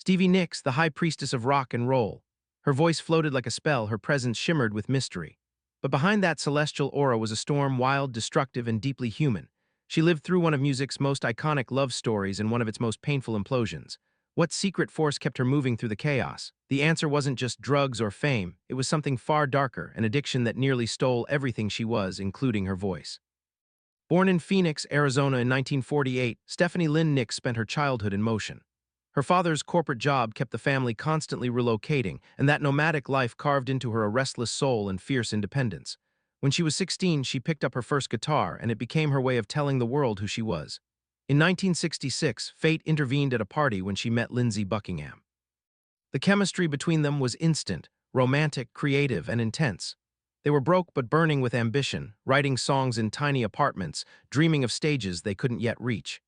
Stevie Nicks, the high priestess of rock and roll. Her voice floated like a spell, her presence shimmered with mystery. But behind that celestial aura was a storm, wild, destructive, and deeply human. She lived through one of music's most iconic love stories and one of its most painful implosions. What secret force kept her moving through the chaos? The answer wasn't just drugs or fame, it was something far darker, an addiction that nearly stole everything she was, including her voice. Born in Phoenix, Arizona in 1948, Stephanie Lynn Nicks spent her childhood in motion. Her father's corporate job kept the family constantly relocating, and that nomadic life carved into her a restless soul and fierce independence. When she was 16, she picked up her first guitar, and it became her way of telling the world who she was. In 1966, fate intervened at a party when she met Lindsey Buckingham. The chemistry between them was instant, romantic, creative, and intense. They were broke but burning with ambition, writing songs in tiny apartments, dreaming of stages they couldn't yet reach.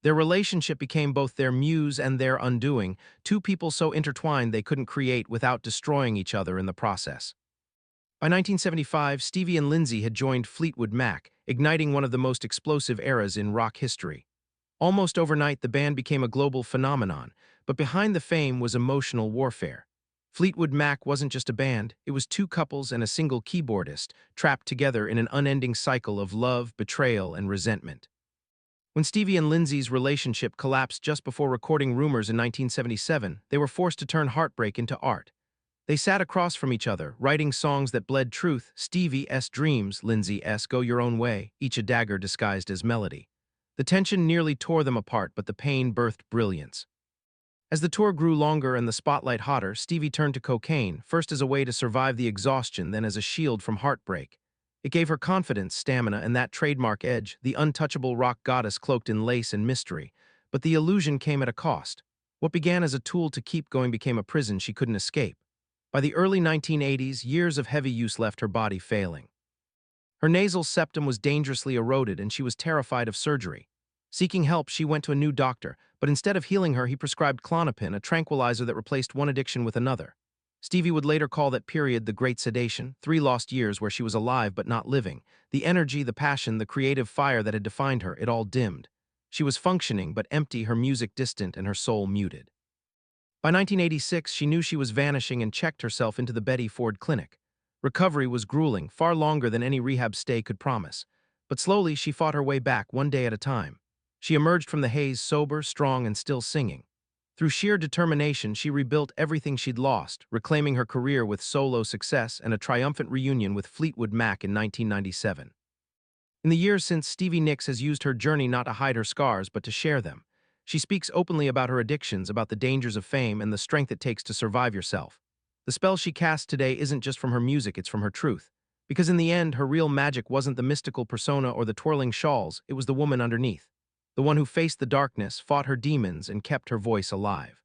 Their relationship became both their muse and their undoing, two people so intertwined they couldn't create without destroying each other in the process. By 1975, Stevie and Lindsey had joined Fleetwood Mac, igniting one of the most explosive eras in rock history. Almost overnight, the band became a global phenomenon, but behind the fame was emotional warfare. Fleetwood Mac wasn't just a band, it was two couples and a single keyboardist, trapped together in an unending cycle of love, betrayal, and resentment. When Stevie and Lindsey's relationship collapsed just before recording Rumors in 1977, they were forced to turn heartbreak into art. They sat across from each other, writing songs that bled truth, Stevie's dreams, Lindsey's go your own way, each a dagger disguised as melody. The tension nearly tore them apart, but the pain birthed brilliance. As the tour grew longer and the spotlight hotter, Stevie turned to cocaine, first as a way to survive the exhaustion, then as a shield from heartbreak. It gave her confidence, stamina, and that trademark edge, the untouchable rock goddess cloaked in lace and mystery. But the illusion came at a cost. What began as a tool to keep going became a prison she couldn't escape. By the early 1980s, years of heavy use left her body failing. Her nasal septum was dangerously eroded, and she was terrified of surgery. Seeking help, she went to a new doctor, but instead of healing her, he prescribed Klonopin, a tranquilizer that replaced one addiction with another. Stevie would later call that period the Great Sedation, 3 lost years where she was alive but not living. The energy, the passion, the creative fire that had defined her, it all dimmed. She was functioning but empty, her music distant and her soul muted. By 1986, she knew she was vanishing and checked herself into the Betty Ford Clinic. Recovery was grueling, far longer than any rehab stay could promise. But slowly, she fought her way back, one day at a time. She emerged from the haze sober, strong, and still singing. Through sheer determination, she rebuilt everything she'd lost, reclaiming her career with solo success and a triumphant reunion with Fleetwood Mac in 1997. In the years since, Stevie Nicks has used her journey not to hide her scars, but to share them. She speaks openly about her addictions, about the dangers of fame, and the strength it takes to survive yourself. The spell she casts today isn't just from her music, it's from her truth. Because in the end, her real magic wasn't the mystical persona or the twirling shawls, it was the woman underneath. The one who faced the darkness, fought her demons, and kept her voice alive.